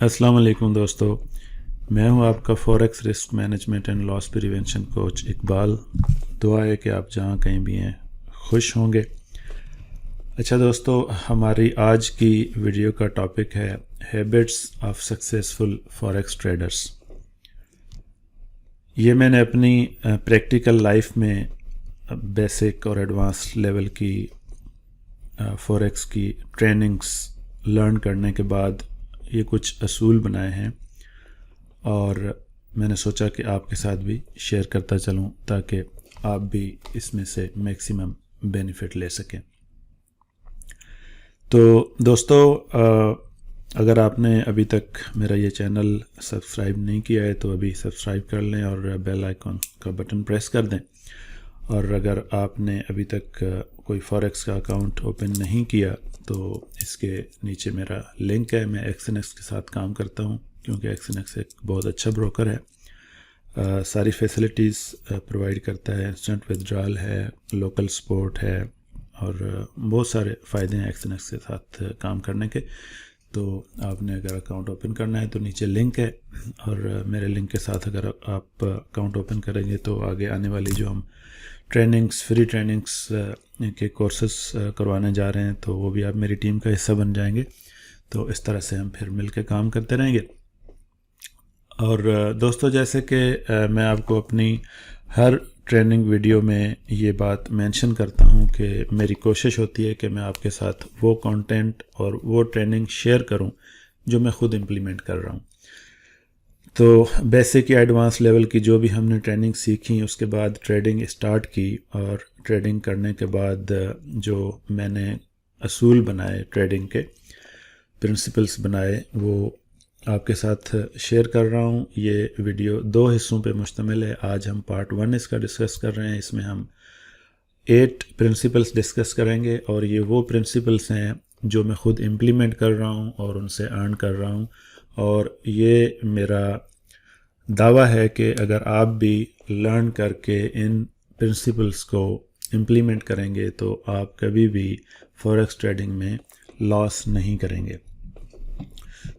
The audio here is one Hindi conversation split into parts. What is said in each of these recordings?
अस्सलाम वालेकुम दोस्तों, मैं हूं आपका forex risk management and loss prevention coach Iqbal. दुआ है कि आप जहां कहीं भी हैं खुश होंगे। अच्छा दोस्तों, हमारी आज की वीडियो का टॉपिक है habits of successful forex traders. ये मैंने अपनी प्रैक्टिकल लाइफ में बेसिक और एडवांस लेवल की फॉरेक्स की ट्रेनिंग्स लर्न करने के बाद ये कुछ असूल बनाए हैं और मैंने सोचा कि आपके साथ भी शेयर करता चलूं ताकि आप भी इसमें से मैक्सिमम बेनिफिट ले सकें। तो दोस्तों, अगर आपने अभी तक मेरा ये चैनल सब्सक्राइब नहीं किया है तो अभी सब्सक्राइब कर लें और बेल आइकॉन का बटन प्रेस कर दें। और अगर आपने अभी तक कोई फॉरेक्स का अकाउंट ओपन नहीं किया तो इसके नीचे मेरा लिंक है। मैं एक्सएनएक्स के साथ काम करता हूं क्योंकि एक्सएनएक्स एक बहुत अच्छा ब्रोकर है। सारी फैसिलिटीज़ प्रोवाइड करता है, इंस्टेंट विथड्रॉल है, लोकल सपोर्ट है और बहुत सारे फ़ायदे हैं एक्सएनएक्स के साथ काम करने के। तो आपने अगर अकाउंट ओपन करना है तो नीचे लिंक है और मेरे लिंक के साथ अगर आप अकाउंट ओपन करेंगे तो आगे आने वाली जो हम ट्रेनिंग्स, फ्री ट्रेनिंग्स के कोर्सेस करवाने जा रहे हैं तो वो भी आप मेरी टीम का हिस्सा बन जाएंगे। तो इस तरह से हम फिर मिलकर काम करते रहेंगे। और दोस्तों, जैसे कि मैं आपको अपनी हर ट्रेनिंग वीडियो में ये बात मेंशन करता हूँ कि मेरी कोशिश होती है कि मैं आपके साथ वो कंटेंट और वो ट्रेनिंग शेयर करूँ जो मैं ख़ुद इम्प्लीमेंट कर रहा हूँ। तो बेसिक या एडवांस लेवल की जो भी हमने ट्रेनिंग सीखी, उसके बाद ट्रेडिंग स्टार्ट की और ट्रेडिंग करने के बाद जो मैंने असूल बनाए, ट्रेडिंग के प्रिंसिपल्स बनाए, वो आपके साथ शेयर कर रहा हूँ। ये वीडियो 2 हिस्सों पे मुश्तमिल है। आज हम पार्ट 1 इसका डिस्कस कर रहे हैं। इसमें हम 8 प्रिंसिपल्स डिस्कस करेंगे और ये वो प्रिंसिपल्स हैं जो मैं ख़ुद इम्प्लीमेंट कर रहा हूँ और उनसे अर्न कर रहा हूँ। और ये मेरा दावा है कि अगर आप भी लर्न करके इन प्रिंसिपल्स को इम्प्लीमेंट करेंगे तो आप कभी भी फॉरेक्स ट्रेडिंग में लॉस नहीं करेंगे।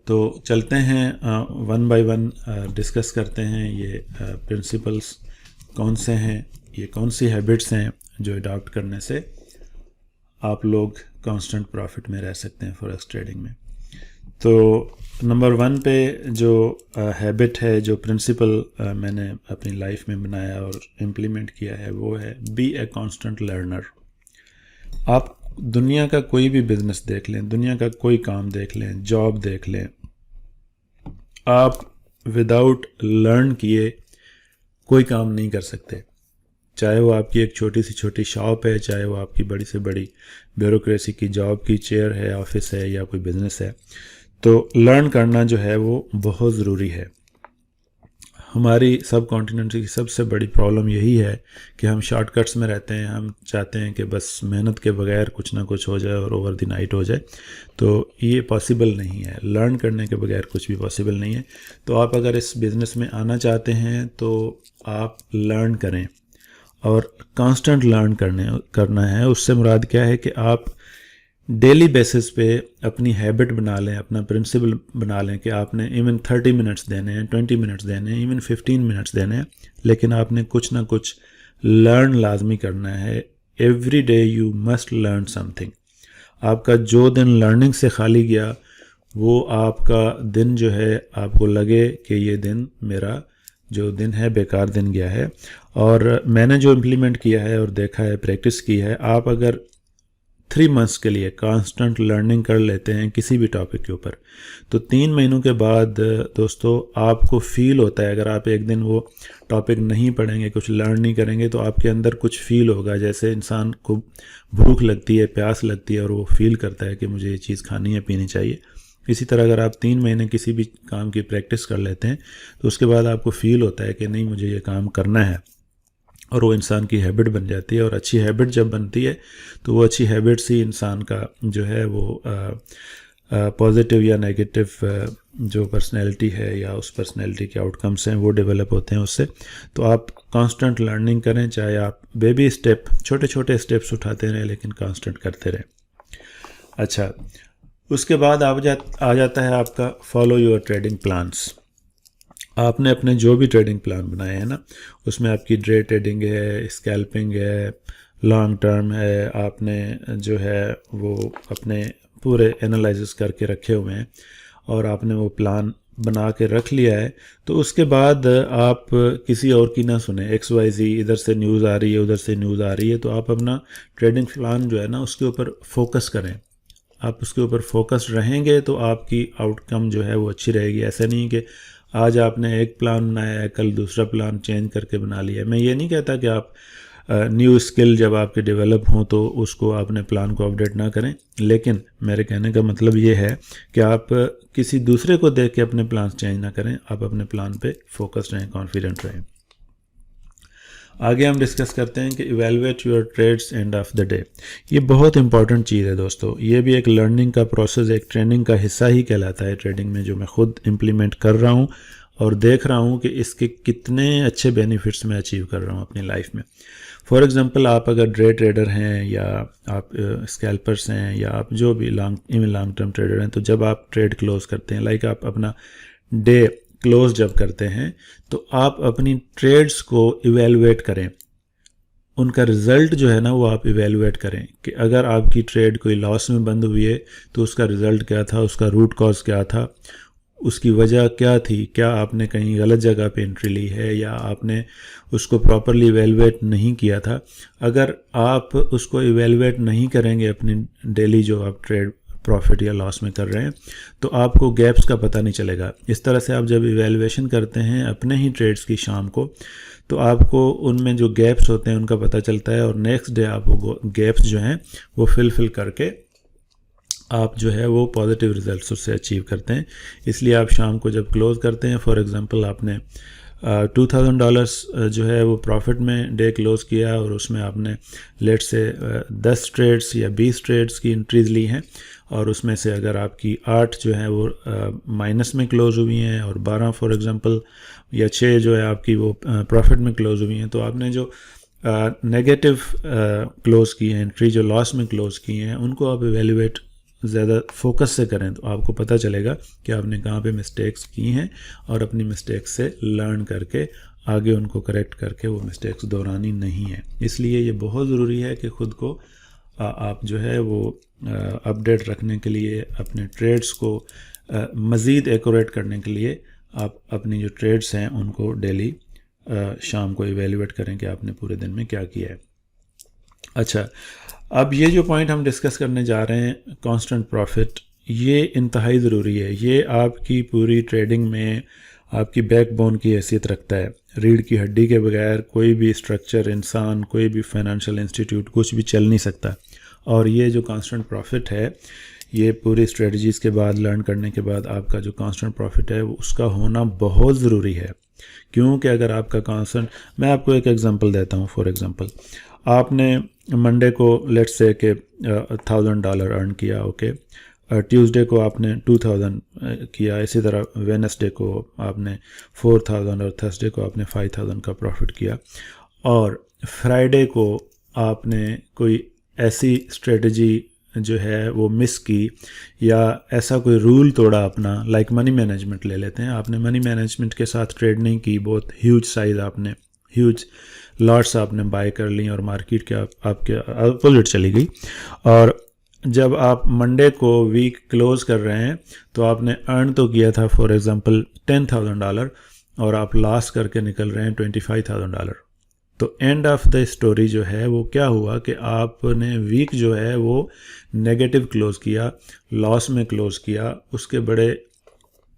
तो चलते हैं, 1 बाय 1 डिस्कस करते हैं ये प्रिंसिपल्स कौन से हैं, ये कौन सी हैबिट्स हैं जो अडॉप्ट करने से आप लोग कांस्टेंट प्रॉफिट में रह सकते हैं फॉरेक्स ट्रेडिंग में। तो नंबर 1 पे जो हैबिट है, जो प्रिंसिपल मैंने अपनी लाइफ में बनाया और इम्प्लीमेंट किया है, वो है बी ए कांस्टेंट लर्नर। आप दुनिया का कोई भी बिजनेस देख लें, दुनिया का कोई काम देख लें, जॉब देख लें, आप विदाउट लर्न किए कोई काम नहीं कर सकते। चाहे वो आपकी एक छोटी से छोटी शॉप है, चाहे वो आपकी बड़ी से बड़ी ब्यूरोक्रेसी की जॉब की चेयर है, ऑफिस है या कोई बिजनेस है। तो लर्न करना जो है वो बहुत ज़रूरी है। हमारी सब कॉन्टिनेंट की सबसे बड़ी प्रॉब्लम यही है कि हम शॉर्टकट्स में रहते हैं। हम चाहते हैं कि बस मेहनत के बगैर कुछ ना कुछ हो जाए और ओवर द नाइट हो जाए। तो ये पॉसिबल नहीं है, लर्न करने के बगैर कुछ भी पॉसिबल नहीं है। तो आप अगर इस बिज़नेस में आना चाहते हैं तो आप लर्न करें और कांस्टेंट लर्न करना है। उससे मुराद क्या है कि आप डेली बेसिस पे अपनी हैबिट बना लें, अपना प्रिंसिपल बना लें कि आपने इवन 30 मिनट्स देने हैं, 20 मिनट्स देने हैं, इवन 15 मिनट्स देने हैं, लेकिन आपने कुछ ना कुछ लर्न लाजमी करना है। Every day you must learn something. आपका जो दिन लर्निंग से खाली गया वो आपका दिन जो है, आपको लगे कि ये दिन मेरा जो दिन है बेकार दिन गया है। और मैंने जो इम्प्लीमेंट किया है और देखा है, प्रैक्टिस की है, आप अगर 3 मंथ्स के लिए कांस्टेंट लर्निंग कर लेते हैं किसी भी टॉपिक के ऊपर, तो 3 महीनों के बाद दोस्तों आपको फील होता है, अगर आप एक दिन वो टॉपिक नहीं पढ़ेंगे, कुछ लर्न नहीं करेंगे, तो आपके अंदर कुछ फील होगा। जैसे इंसान को भूख लगती है, प्यास लगती है और वो फील करता है कि मुझे ये चीज़ खानी है, पीनी चाहिए। इसी तरह अगर आप 3 महीने किसी भी काम की प्रैक्टिस कर लेते हैं तो उसके बाद आपको फील होता है कि नहीं, मुझे ये काम करना है, और वो इंसान की हैबिट बन जाती है। और अच्छी हैबिट जब बनती है तो वो अच्छी हैबिट्स ही इंसान का जो है वो पॉजिटिव या नेगेटिव जो पर्सनैलिटी है या उस पर्सनैलिटी के आउटकम्स हैं वो डेवलप होते हैं उससे। तो आप कांस्टेंट लर्निंग करें, चाहे आप बेबी स्टेप, छोटे छोटे स्टेप्स उठाते रहें, लेकिन कांस्टेंट करते रहें। अच्छा, उसके बाद आ जाता है आपका फॉलो योर ट्रेडिंग प्लान्स। आपने अपने जो भी ट्रेडिंग प्लान बनाए हैं ना, उसमें आपकी डे ट्रेडिंग है, स्कैल्पिंग है, लॉन्ग टर्म है, आपने जो है वो अपने पूरे एनालिसिस करके रखे हुए हैं और आपने वो प्लान बना के रख लिया है, तो उसके बाद आप किसी और की ना सुने। XYZ इधर से न्यूज़ आ रही है, उधर से न्यूज़ आ रही है, तो आप अपना ट्रेडिंग प्लान जो है ना उसके ऊपर फोकस करें। आप उसके ऊपर फोकस रहेंगे तो आपकी आउटकम जो है वो अच्छी रहेगी। ऐसा नहीं कि आज आपने एक प्लान बनाया है, कल दूसरा प्लान चेंज करके बना लिया। मैं ये नहीं कहता कि आप न्यू स्किल जब आपके डेवलप हों तो उसको आपने प्लान को अपडेट ना करें, लेकिन मेरे कहने का मतलब ये है कि आप किसी दूसरे को देख के अपने प्लान चेंज ना करें। आप अपने प्लान पे फोकस रहें, कॉन्फिडेंट रहें। आगे हम डिस्कस करते हैं कि evaluate your trades end of the day. ये बहुत इंपॉर्टेंट चीज़ है दोस्तों। ये भी एक लर्निंग का प्रोसेस, एक ट्रेनिंग का हिस्सा ही कहलाता है ट्रेडिंग में, जो मैं खुद इम्प्लीमेंट कर रहा हूँ और देख रहा हूँ कि इसके कितने अच्छे बेनिफिट्स मैं अचीव कर रहा हूँ अपनी लाइफ में। फॉर एग्ज़ाम्पल, आप अगर डे ट्रेडर हैं या आप स्कैल्पर्स हैं या आप जो भी लॉन्ग टर्म ट्रेडर हैं, तो जब आप ट्रेड क्लोज करते हैं, लाइक आप अपना डे क्लोज जब करते हैं, तो आप अपनी ट्रेड्स को इवेलुएट करें। उनका रिज़ल्ट जो है ना वो आप इवेलुएट करें कि अगर आपकी ट्रेड कोई लॉस में बंद हुई है तो उसका रिज़ल्ट क्या था, उसका रूट कॉज क्या था, उसकी वजह क्या थी, क्या आपने कहीं गलत जगह पे एंट्री ली है या आपने उसको प्रॉपरली इवेलुएट नहीं किया था। अगर आप उसको इवेलुएट नहीं करेंगे अपनी डेली जो आप ट्रेड प्रॉफिट या लॉस में कर रहे हैं, तो आपको गैप्स का पता नहीं चलेगा। इस तरह से आप जब इवेलुएशन करते हैं अपने ही ट्रेड्स की शाम को, तो आपको उनमें जो गैप्स होते हैं उनका पता चलता है और नेक्स्ट डे आप वो गैप्स जो हैं वो फिल करके आप जो है वो पॉजिटिव रिजल्ट्स उससे अचीव करते हैं। इसलिए आप शाम को जब क्लोज करते हैं, फॉर एग्जांपल आपने $2000 जो है वो प्रॉफिट में डे क्लोज किया और उसमें आपने लेट से 10 ट्रेड्स या 20 ट्रेड्स की एंट्रीज ली हैं और उसमें से अगर आपकी 8 जो है वो माइनस में क्लोज हुई हैं और 12 फॉर एग्जांपल या 6 जो है आपकी वो प्रॉफिट में क्लोज हुई हैं, तो आपने जो नेगेटिव क्लोज की हैं, एंट्री जो लॉस में क्लोज की हैं, उनको आप इवेल्युएट ज़्यादा फोकस से करें तो आपको पता चलेगा कि आपने कहाँ पे मिस्टेक्स की हैं और अपनी मिस्टेक्स से लर्न करके आगे उनको करेक्ट करके वो मिस्टेक्स दोहरानी नहीं है। इसलिए ये बहुत ज़रूरी है कि ख़ुद को आप जो है वो अपडेट रखने के लिए, अपने ट्रेड्स को मज़ीद एक्यूरेट करने के लिए आप अपनी जो ट्रेड्स हैं उनको डेली शाम को इवेल्युएट करें कि आपने पूरे दिन में क्या किया है। अच्छा, अब ये जो पॉइंट हम डिस्कस करने जा रहे हैं, कांस्टेंट प्रॉफिट, ये इंतहाई ज़रूरी है। ये आपकी पूरी ट्रेडिंग में आपकी बैकबोन की हैसियत रखता है। रीढ़ की हड्डी के बगैर कोई भी स्ट्रक्चर, इंसान, कोई भी फाइनेंशियल इंस्टीट्यूट कुछ भी चल नहीं सकता। और ये जो कांस्टेंट प्रॉफिट है, ये पूरी स्ट्रेटजीज़ के बाद, लर्न करने के बाद आपका जो कांस्टेंट प्रॉफिट है उसका होना बहुत ज़रूरी है। क्योंकि अगर आपका कांस्टेंट, मैं आपको एक एग्जांपल देता हूँ। फॉर एग्जांपल, आपने मंडे को लेट्स से के $1000 अर्न किया, ओके। ट्यूसडे को आपने 2000 किया, इसी तरह वेडनेसडे को आपने 4000 और थर्सडे को आपने 5000 का प्रॉफिट किया। और फ्राइडे को आपने कोई ऐसी स्ट्रेटजी जो है वो मिस की या ऐसा कोई रूल तोड़ा अपना, लाइक मनी मैनेजमेंट ले लेते हैं। आपने मनी मैनेजमेंट के साथ ट्रेड नहीं की, बहुत ह्यूज साइज़ आपने, ह्यूज लॉट्स आपने बाय कर ली और मार्केट के आपके अपोजिट चली गई। और जब आप मंडे को वीक क्लोज कर रहे हैं तो आपने अर्न तो किया था फॉर एग्जांपल $10,000 और आप लॉस करके निकल रहे हैं $25,000। तो एंड ऑफ द स्टोरी जो है वो क्या हुआ कि आपने वीक जो है वो नेगेटिव क्लोज किया, लॉस में क्लोज किया। उसके बड़े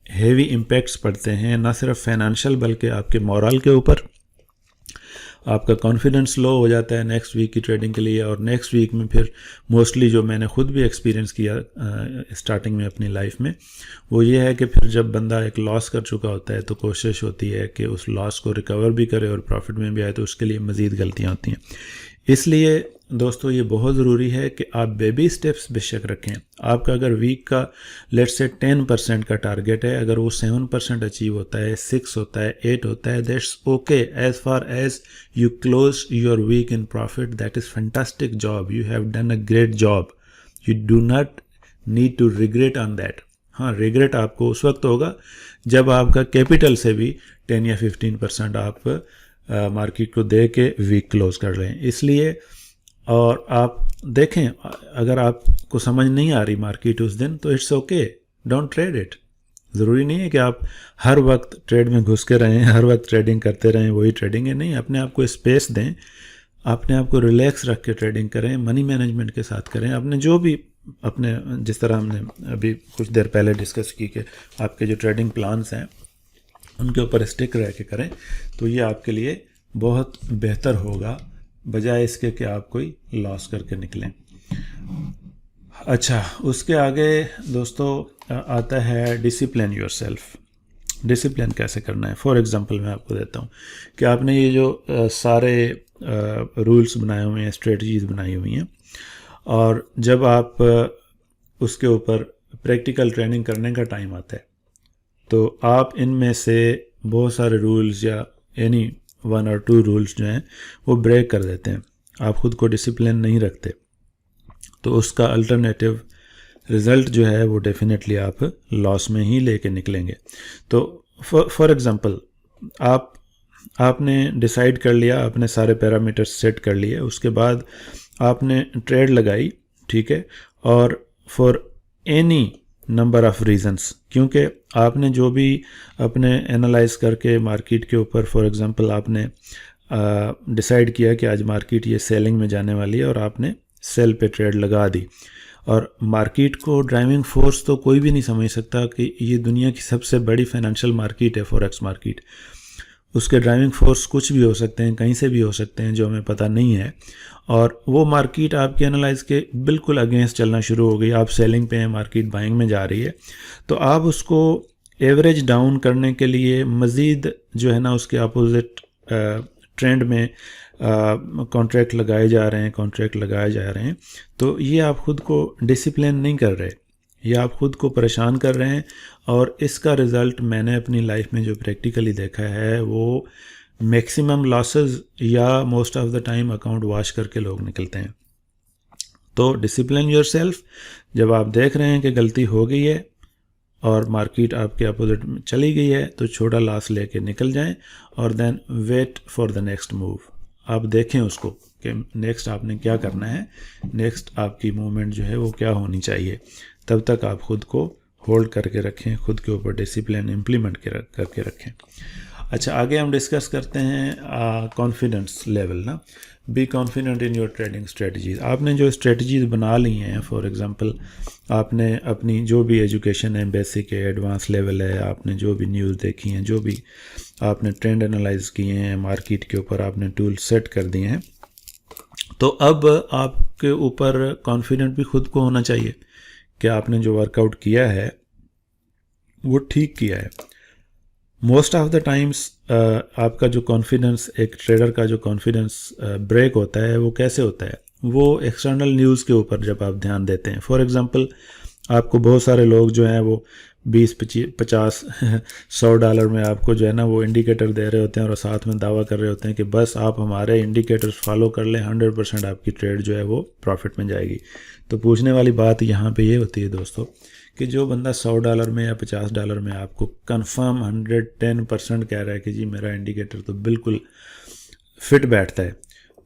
हेवी इम्पैक्ट्स पड़ते हैं, ना सिर्फ फाइनेंशियल बल्कि आपके मोरल के ऊपर। आपका कॉन्फिडेंस लो हो जाता है नेक्स्ट वीक की ट्रेडिंग के लिए। और नेक्स्ट वीक में फिर मोस्टली जो मैंने खुद भी एक्सपीरियंस किया स्टार्टिंग में अपनी लाइफ में, वो ये है कि फिर जब बंदा एक लॉस कर चुका होता है तो कोशिश होती है कि उस लॉस को रिकवर भी करे और प्रॉफिट में भी आए, तो उसके लिए मज़ीद गलतियाँ होती हैं। इसलिए दोस्तों ये बहुत ज़रूरी है कि आप बेबी स्टेप्स बेशक रखें। आपका अगर वीक का लेट्स से 10% का टारगेट है, अगर वो 7% अचीव होता है, 6 होता है, 8 होता है, that's okay. As far as you close your week in profit, that is fantastic job, you have done a great job. You do not need to regret on that. हाँ, रिग्रेट आपको उस वक्त होगा जब आपका कैपिटल से भी 10 या 15% आप मार्केट को दे के वीक क्लोज कर रहे हैं। इसलिए और आप देखें, अगर आपको समझ नहीं आ रही मार्केट उस दिन तो it's okay, don't trade it. ज़रूरी नहीं है कि आप हर वक्त ट्रेड में घुस के रहें, हर वक्त ट्रेडिंग करते रहें, वही ट्रेडिंग है। नहीं, अपने आप को स्पेस दें, अपने आप को रिलैक्स रख के ट्रेडिंग करें, मनी मैनेजमेंट के साथ करें। अपने जो भी अपने जिस तरह हमने अभी कुछ देर पहले डिस्कस की कि आपके जो ट्रेडिंग प्लान्स हैं उनके ऊपर स्टिक रह के करें, तो ये आपके लिए बहुत बेहतर होगा बजाय इसके कि आप कोई लॉस करके निकलें। अच्छा, उसके आगे दोस्तों आता है डिसिप्लिन योरसेल्फ। डिसिप्लिन कैसे करना है? फॉर एग्जांपल मैं आपको देता हूँ कि आपने ये जो सारे रूल्स बनाए हुए हैं, स्ट्रेटजीज बनाई हुई हैं, और जब आप उसके ऊपर प्रैक्टिकल ट्रेनिंग करने का टाइम आता है तो आप इनमें से बहुत सारे रूल्स या एनी 1 और 2 रूल्स जो हैं वो ब्रेक कर देते हैं, आप ख़ुद को डिसिप्लिन नहीं रखते, तो उसका अल्टरनेटिव रिज़ल्ट जो है वो डेफिनेटली आप लॉस में ही लेके निकलेंगे। तो फॉर एग्ज़ाम्पल आपने डिसाइड कर लिया, आपने सारे पैरामीटर्स सेट कर लिए, उसके बाद आपने ट्रेड लगाई, ठीक है, और for any number of reasons, क्योंकि आपने जो भी अपने एनालाइज करके मार्केट के ऊपर, फॉर एग्ज़ाम्पल आपने डिसाइड किया कि आज मार्केट ये सेलिंग में जाने वाली है और आपने सेल पे ट्रेड लगा दी, और मार्केट को ड्राइविंग फोर्स तो कोई भी नहीं समझ सकता कि ये दुनिया की सबसे बड़ी फाइनेंशियल मार्केट है फॉरेक्स मार्केट। उसके ड्राइविंग फोर्स कुछ भी हो सकते हैं, कहीं से भी हो सकते हैं जो हमें पता नहीं है, और वो मार्केट आपके एनालाइज के बिल्कुल अगेंस्ट चलना शुरू हो गई, आप सेलिंग पे हैं, मार्केट बाइंग में जा रही है, तो आप उसको एवरेज डाउन करने के लिए मज़ीद जो है ना उसके अपोजिट ट्रेंड में कॉन्ट्रैक्ट लगाए जा रहे हैं, तो ये आप ख़ुद को डिसिप्लिन नहीं कर रहे, ये आप ख़ुद को परेशान कर रहे हैं। और इसका रिज़ल्ट मैंने अपनी लाइफ में जो प्रैक्टिकली देखा है वो मैक्सिमम लॉसेस या most of the time account wash करके लोग निकलते हैं। तो डिसिप्लिन योरसेल्फ, जब आप देख रहे हैं कि गलती हो गई है और मार्केट आपके अपोजिट में चली गई है तो छोटा लॉस लेके निकल जाएं, और then wait for the next move. आप देखें उसको कि नेक्स्ट आपने क्या करना है, नेक्स्ट आपकी मूवमेंट जो है वो क्या होनी चाहिए, तब तक आप ख़ुद को होल्ड करके रखें, ख़ुद के ऊपर डिसिप्लिन इम्प्लीमेंट करके रखें। अच्छा, आगे हम डिस्कस करते हैं कॉन्फिडेंस लेवल ना। Be confident in your trading strategies. आपने जो स्ट्रेटजीज़ बना ली हैं, फॉर एग्जांपल आपने अपनी जो भी एजुकेशन है, बेसिक है, एडवांस लेवल है, आपने जो भी न्यूज़ देखी हैं, जो भी आपने ट्रेंड एनालाइज किए हैं, मार्केट के ऊपर आपने टूल सेट कर दिए हैं, तो अब आपके ऊपर कॉन्फिडेंट भी खुद को होना चाहिए कि आपने जो वर्कआउट किया है वो ठीक किया है। मोस्ट ऑफ द टाइम्स आपका जो कॉन्फिडेंस, एक ट्रेडर का जो कॉन्फिडेंस ब्रेक होता है वो कैसे होता है, वो एक्सटर्नल न्यूज़ के ऊपर जब आप ध्यान देते हैं। फॉर एग्जांपल आपको बहुत सारे लोग जो हैं वो 20, 50, $100 में आपको जो है ना वो इंडिकेटर दे रहे होते हैं और साथ में दावा कर रहे होते हैं कि बस आप हमारे इंडिकेटर्स फॉलो कर लें, 100% आपकी ट्रेड जो है वो प्रॉफिट में जाएगी। तो पूछने वाली बात यहाँ पे ये होती है दोस्तों कि जो बंदा $100 में या $50 में आपको कंफर्म 110% कह रहा है कि जी मेरा इंडिकेटर तो बिल्कुल फिट बैठता है,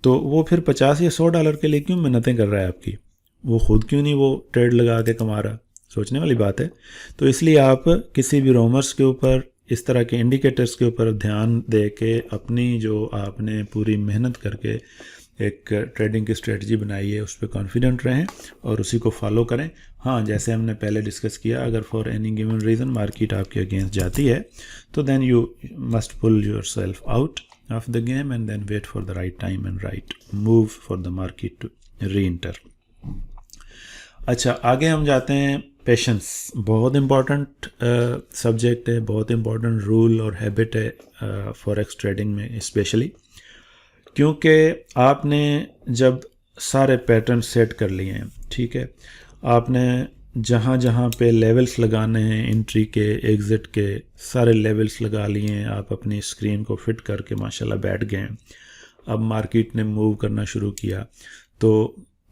तो वो फिर $50 या $100 के लिए क्यों मिन्नतें कर रहा है आपकी? वो खुद क्यों नहीं वो ट्रेड लगा के कमा रहा? सोचने वाली बात है। तो इसलिए आप किसी भी रोमर्स के ऊपर, इस तरह के इंडिकेटर्स के ऊपर ध्यान दे के अपनी जो आपने पूरी मेहनत करके एक ट्रेडिंग की स्ट्रेटजी बनाई है उस पर कॉन्फिडेंट रहें और उसी को फॉलो करें। हाँ, जैसे हमने पहले डिस्कस किया, अगर for any given reason market आपके अगेंस्ट जाती है तो then you must pull yourself out of the game and then wait for the right time and right move for the market to reenter. अच्छा, आगे हम जाते हैं पेशेंस। बहुत इम्पॉर्टेंट सब्जेक्ट है, बहुत इम्पॉर्टेंट रूल और हैबिट है फॉरेक्स ट्रेडिंग में स्पेशली, क्योंकि आपने जब सारे पैटर्न सेट कर लिए हैं, ठीक है, आपने जहाँ जहाँ पे लेवल्स लगाने हैं, एंट्री के, एग्ज़िट के सारे लेवल्स लगा लिए हैं, आप अपनी स्क्रीन को फिट करके माशाल्लाह बैठ गए हैं। अब मार्केट ने मूव करना शुरू किया तो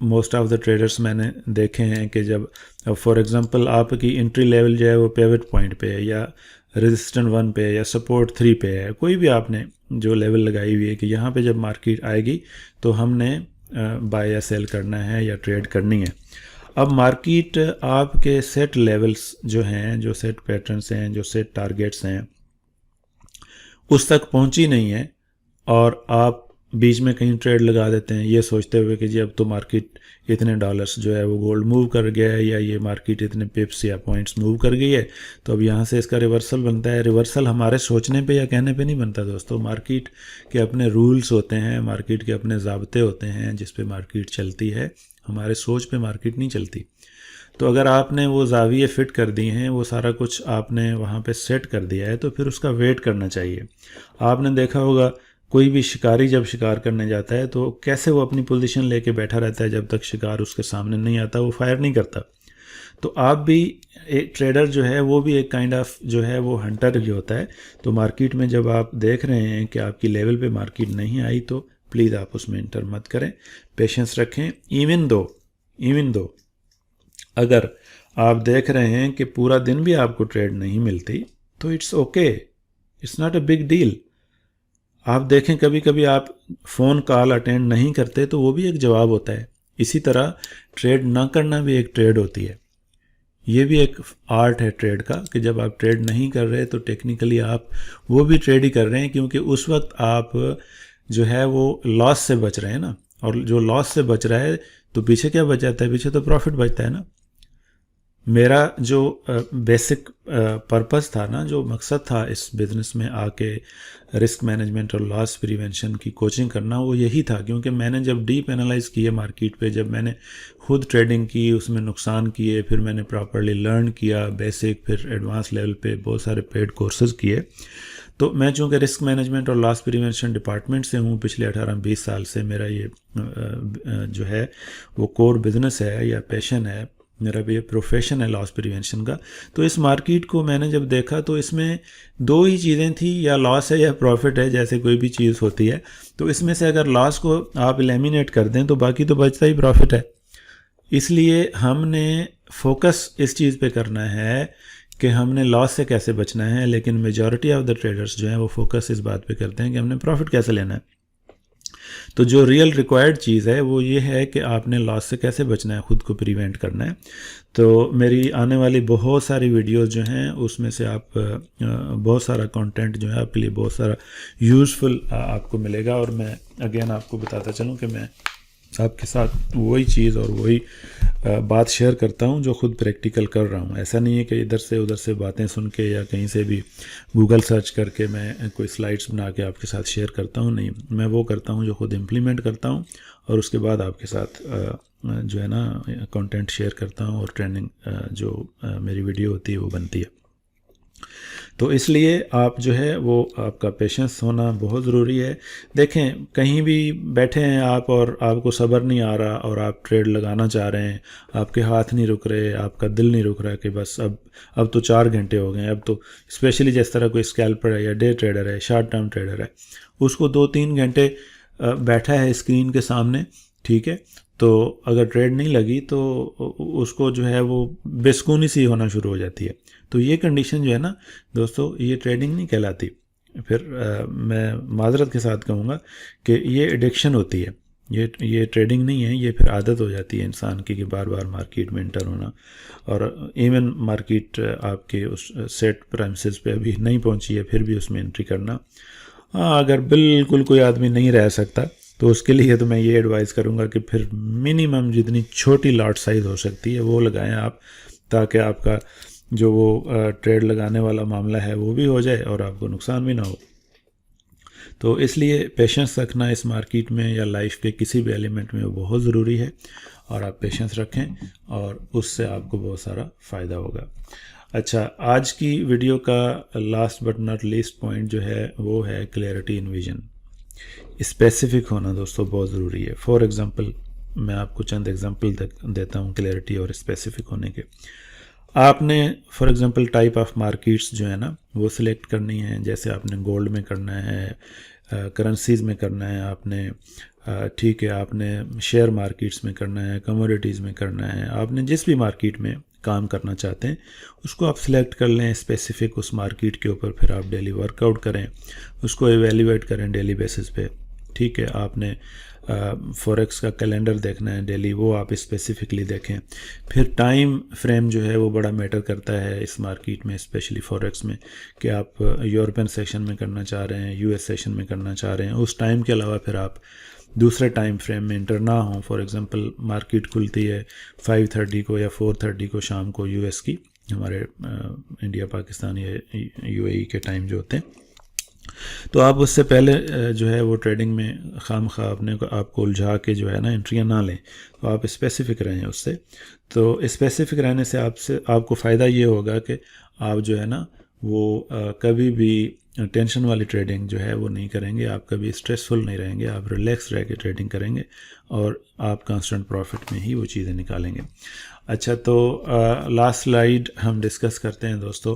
मोस्ट ऑफ द ट्रेडर्स मैंने देखे हैं कि जब फॉर एग्जांपल आपकी एंट्री लेवल जो है वो पिवट पॉइंट पे है या रेजिस्टेंस 1 पे या सपोर्ट 3 पे है, कोई भी आपने जो लेवल लगाई हुई है कि यहाँ पे जब मार्केट आएगी तो हमने बाय या सेल करना है या ट्रेड करनी है। अब मार्केट आपके सेट लेवल्स जो हैं, जो सेट पैटर्न्स हैं, जो सेट टारगेट्स हैं, उस तक पहुंची नहीं है और आप बीच में कहीं ट्रेड लगा देते हैं ये सोचते हुए कि जी अब तो मार्केट इतने डॉलर्स जो है वो गोल्ड मूव कर गया है या ये मार्केट इतने पिप्स या पॉइंट्स मूव कर गई है तो अब यहाँ से इसका रिवर्सल बनता है। रिवर्सल हमारे सोचने पे या कहने पे नहीं बनता दोस्तों। मार्केट के अपने रूल्स होते हैं, मार्केट के अपने ज़ाब्ते होते हैं जिस पे मार्केट चलती है, हमारे सोच पे मार्केट नहीं चलती। तो अगर आपने वो ज़ाविये फ़िट कर दिए हैं, वो सारा कुछ आपने वहाँ पे सेट कर दिया है, तो फिर उसका वेट करना चाहिए। आपने देखा होगा कोई भी शिकारी जब शिकार करने जाता है तो कैसे वो अपनी पोजीशन लेके बैठा रहता है, जब तक शिकार उसके सामने नहीं आता वो फायर नहीं करता। तो आप भी एक ट्रेडर जो है वो भी एक काइंड ऑफ जो है वो हंटर ही होता है। तो मार्केट में जब आप देख रहे हैं कि आपकी लेवल पे मार्केट नहीं आई तो प्लीज़ आप उसमें इंटर मत करें, पेशेंस रखें। इवन दो अगर आप देख रहे हैं कि पूरा दिन भी आपको ट्रेड नहीं मिलती तो it's okay, it's not a big deal. आप देखें कभी कभी आप फ़ोन कॉल अटेंड नहीं करते तो वो भी एक जवाब होता है। इसी तरह ट्रेड ना करना भी एक ट्रेड होती है। ये भी एक आर्ट है ट्रेड का कि जब आप ट्रेड नहीं कर रहे तो टेक्निकली आप वो भी ट्रेड ही कर रहे हैं, क्योंकि उस वक्त आप जो है वो लॉस से बच रहे हैं ना। और जो लॉस से बच रहा है तो पीछे क्या बच जाता है? पीछे तो प्रॉफिट बचता है ना। मेरा जो बेसिक पर्पस था ना, जो मकसद था इस बिज़नेस में आके रिस्क मैनेजमेंट और लॉस प्रिवेंशन की कोचिंग करना, वो यही था। क्योंकि मैंने जब डीप एनालाइज़ किए मार्केट पे, जब मैंने खुद ट्रेडिंग की, उसमें नुकसान किए, फिर मैंने प्रॉपरली लर्न किया बेसिक, फिर एडवांस लेवल पे बहुत सारे पेड कोर्सेज़ किए। तो मैं चूँकि रिस्क मैनेजमेंट और लॉस प्रिवेंशन डिपार्टमेंट से हूँ, पिछले 18-20 साल से मेरा ये जो है वो कोर बिज़नेस है या पैशन है, मेरा भी ये प्रोफेशन है लॉस प्रिवेंशन का। तो इस मार्केट को मैंने जब देखा तो इसमें दो ही चीज़ें थी, या लॉस है या प्रॉफिट है, जैसे कोई भी चीज़ होती है। तो इसमें से अगर लॉस को आप एलिमिनेट कर दें तो बाकी तो बचता ही प्रॉफिट है। इसलिए हमने फोकस इस चीज़ पे करना है कि हमने लॉस से कैसे बचना है। लेकिन मेजॉरिटी ऑफ द ट्रेडर्स जो हैं वो फोकस इस बात पे करते हैं कि हमने प्रॉफिट कैसे लेना है। तो जो रियल रिक्वायर्ड चीज़ है वो ये है कि आपने लॉस से कैसे बचना है, ख़ुद को प्रिवेंट करना है। तो मेरी आने वाली बहुत सारी वीडियोस जो हैं उसमें से आप बहुत सारा कंटेंट जो है आपके लिए बहुत सारा यूज़फुल आपको मिलेगा। और मैं अगेन आपको बताता चलूँ कि मैं आपके साथ वही चीज़ और वही बात शेयर करता हूँ जो ख़ुद प्रैक्टिकल कर रहा हूँ। ऐसा नहीं है कि इधर से उधर से बातें सुन के या कहीं से भी गूगल सर्च करके मैं कोई स्लाइड्स बना के आपके साथ शेयर करता हूँ। नहीं, मैं वो करता हूँ जो ख़ुद इम्प्लीमेंट करता हूँ और उसके बाद आपके साथ जो है ना कंटेंट शेयर करता हूँ और ट्रेनिंग जो मेरी वीडियो होती है वो बनती है। तो इसलिए आप जो है वो आपका पेशेंस होना बहुत ज़रूरी है। देखें, कहीं भी बैठे हैं आप और आपको सब्र नहीं आ रहा और आप ट्रेड लगाना चाह रहे हैं, आपके हाथ नहीं रुक रहे, आपका दिल नहीं रुक रहा कि बस अब तो 4 घंटे हो गए, अब तो स्पेशली जिस तरह कोई स्कैल्पर है या डे ट्रेडर है, शॉर्ट टर्म ट्रेडर है, उसको 2-3 घंटे बैठा है स्क्रीन के सामने, ठीक है, तो अगर ट्रेड नहीं लगी तो उसको जो है वो बेसुकूनी सी होना शुरू हो जाती है। तो ये कंडीशन जो है ना दोस्तों, ये ट्रेडिंग नहीं कहलाती। फिर मैं माजरत के साथ कहूँगा कि ये एडिक्शन होती है, ये ट्रेडिंग नहीं है, ये फिर आदत हो जाती है इंसान की कि बार बार मार्केट में इंटर होना। और इवन मार्केट आपके उस सेट प्राइसेस पे अभी नहीं पहुंची है फिर भी उसमें एंट्री करना। हाँ, अगर बिल्कुल कोई आदमी नहीं रह सकता तो उसके लिए तो मैं ये एडवाइस करूँगा कि फिर मिनिमम जितनी छोटी लॉट साइज़ हो सकती है वो लगाएं आप, ताकि आपका जो वो ट्रेड लगाने वाला मामला है वो भी हो जाए और आपको नुकसान भी ना हो। तो इसलिए पेशेंस रखना इस मार्केट में या लाइफ पे किसी भी एलिमेंट में वो बहुत ज़रूरी है, और आप पेशेंस रखें और उससे आपको बहुत सारा फ़ायदा होगा। अच्छा, आज की वीडियो का last but not least point जो है वो है क्लैरिटी इन विजन। स्पेसिफिक होना दोस्तों बहुत ज़रूरी है। फॉर एग्ज़ाम्पल मैं आपको चंद एग्जांपल देता हूँ क्लैरिटी और स्पेसिफिक होने के। आपने for example type of markets जो है ना वो सिलेक्ट करनी है। जैसे आपने गोल्ड में करना है, करेंसीज़ में करना है आपने, ठीक है, आपने शेयर मार्केट्स में करना है, कमोडिटीज़ में करना है, आपने जिस भी मार्केट में काम करना चाहते हैं उसको आप सिलेक्ट कर लें स्पेसिफ़िक उस मार्केट के ऊपर, फिर आप डेली वर्कआउट करें, उसको एवेल्यूएट करें डेली बेसिस पे। ठीक है, आपने फॉरेक्स का कैलेंडर देखना है डेली, वो आप स्पेसिफिकली देखें। फिर टाइम फ्रेम जो है वो बड़ा मैटर करता है इस मार्केट में, स्पेशली फॉरेक्स में, कि आप यूरोपियन सेशन में करना चाह रहे हैं, यूएस सेशन में करना चाह रहे हैं। उस टाइम के अलावा फिर आप दूसरे टाइम फ्रेम में इंटर ना हो। फॉर एग्जांपल मार्केट खुलती है 5:30 को या 4:30 को शाम को यूएस की, हमारे इंडिया पाकिस्तान या यूएई के टाइम जो होते हैं, तो आप उससे पहले जो है वो ट्रेडिंग में खामखा अपने को आपको उलझा के जो है ना एंट्रियाँ ना लें। तो आप स्पेसिफ़िक रहें उससे। तो स्पेसिफ़िक रहने से आपको फ़ायदा ये होगा कि आप जो है ना वो कभी भी टेंशन वाली ट्रेडिंग जो है वो नहीं करेंगे, आप कभी स्ट्रेसफुल नहीं रहेंगे, आप रिलैक्स रह के ट्रेडिंग करेंगे और आप कांस्टेंट प्रॉफिट में ही वो चीज़ें निकालेंगे। अच्छा, तो लास्ट स्लाइड हम डिस्कस करते हैं दोस्तों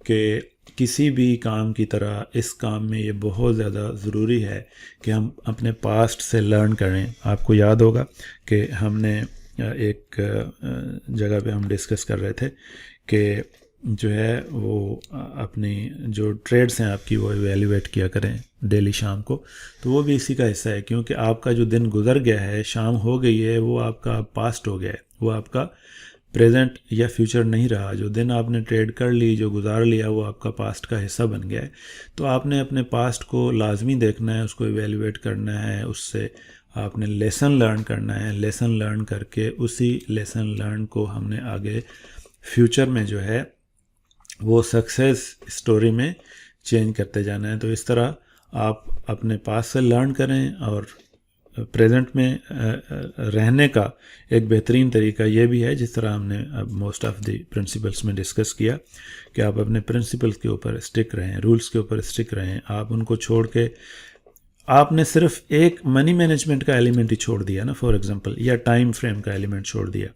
कि किसी भी काम की तरह इस काम में ये बहुत ज़्यादा ज़रूरी है कि हम अपने पास्ट से लर्न करें। आपको याद होगा कि हमने एक जगह पे हम डिस्कस कर रहे थे कि जो है वो अपनी जो ट्रेड्स हैं आपकी वो इवेल्यूएट किया करें डेली शाम को। तो वो भी इसी का हिस्सा है, क्योंकि आपका जो दिन गुजर गया है, शाम हो गई है, वो आपका पास्ट हो गया है, वो आपका प्रेजेंट या फ्यूचर नहीं रहा। जो दिन आपने ट्रेड कर ली, जो गुजार लिया, वो आपका पास्ट का हिस्सा बन गया है। तो आपने अपने पास्ट को लाजमी देखना है, उसको इवेल्यूएट करना है, उससे आपने लेसन लर्न करना है। लेसन लर्न करके उसी लेसन लर्न को हमने आगे फ्यूचर में जो है वो सक्सेस स्टोरी में चेंज करते जाना है। तो इस तरह आप अपने पास से लर्न करें, और प्रेजेंट में रहने का एक बेहतरीन तरीका ये भी है, जिस तरह हमने अब मोस्ट ऑफ द प्रिंसिपल्स में डिस्कस किया, कि आप अपने प्रिंसिपल्स के ऊपर स्टिक रहें, रूल्स के ऊपर स्टिक रहें। आप उनको छोड़ के आपने सिर्फ एक मनी मैनेजमेंट का एलिमेंट ही छोड़ दिया ना, फॉर एग्जांपल, या टाइम फ्रेम का एलिमेंट छोड़ दिया,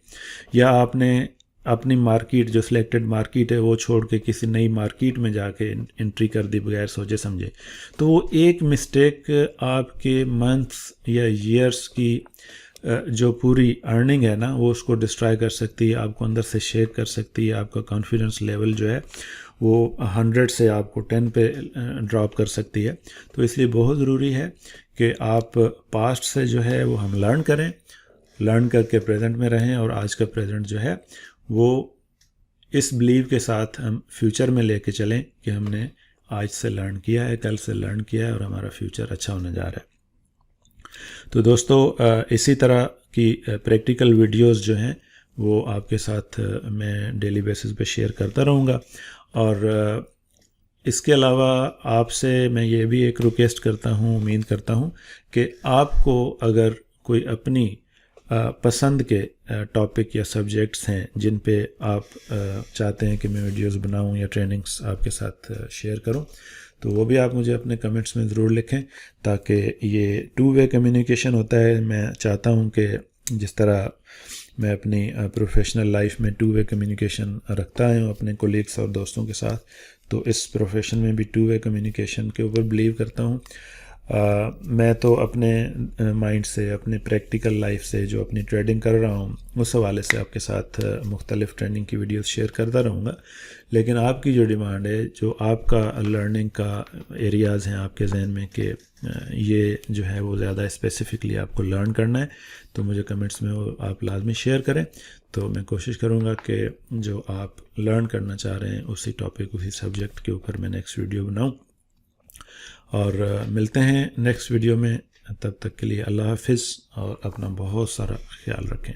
या आपने अपनी मार्केट जो सिलेक्टेड मार्केट है वो छोड़ के किसी नई मार्केट में जाके एंट्री कर दी बगैर सोचे समझे, तो वो एक मिस्टेक आपके मंथ्स या ईयर्स की जो पूरी अर्निंग है ना वो उसको डिस्ट्रॉय कर सकती है, आपको अंदर से शेक कर सकती है। आपका कॉन्फिडेंस लेवल जो है वो 100 से आपको 10 पे ड्रॉप कर सकती है। तो इसलिए बहुत ज़रूरी है कि आप पास्ट से जो है वो हम लर्न करें, लर्न करके प्रेजेंट में रहें, और आज का प्रेजेंट जो है वो इस बिलीव के साथ हम फ्यूचर में लेके चलें कि हमने आज से लर्न किया है, कल से लर्न किया है, और हमारा फ्यूचर अच्छा होने जा रहा है। तो दोस्तों इसी तरह की प्रैक्टिकल वीडियोस जो हैं वो आपके साथ मैं डेली बेसिस पे शेयर करता रहूँगा। और इसके अलावा आपसे मैं ये भी एक रिक्वेस्ट करता हूँ, उम्मीद करता हूँ कि आपको अगर कोई अपनी पसंद के टॉपिक या सब्जेक्ट्स हैं जिन पे आप चाहते हैं कि मैं वीडियोस बनाऊं या ट्रेनिंग्स आपके साथ शेयर करूं, तो वो भी आप मुझे अपने कमेंट्स में ज़रूर लिखें, ताकि ये 2 वे कम्युनिकेशन होता है। मैं चाहता हूं कि जिस तरह मैं अपनी प्रोफेशनल लाइफ में 2 वे कम्युनिकेशन रखता हूं अपने कोलीग्स और दोस्तों के साथ, तो इस प्रोफेशन में भी 2 वे कम्युनिकेशन के ऊपर बिलीव करता हूं। मैं तो अपने माइंड से, अपने प्रैक्टिकल लाइफ से जो अपनी ट्रेडिंग कर रहा हूँ उस हवाले से आपके साथ मुख्तलिफ ट्रेनिंग की वीडियोस शेयर करता रहूँगा। लेकिन आपकी जो डिमांड है, जो आपका लर्निंग का एरियाज़ हैं आपके जहन में कि ये जो है वो ज़्यादा स्पेसिफिकली आपको लर्न करना है, तो मुझे कमेंट्स में वो आप लाजमी शेयर करें। तो मैं कोशिश करूँगा कि जो आप लर्न करना चाह रहे हैं उसी टॉपिक, उसी सब्जेक्ट के ऊपर मैं नेक्स्ट वीडियो बनाऊँ। और मिलते हैं नेक्स्ट वीडियो में, तब तक के लिए अल्लाह हाफिज़, और अपना बहुत सारा ख्याल रखें।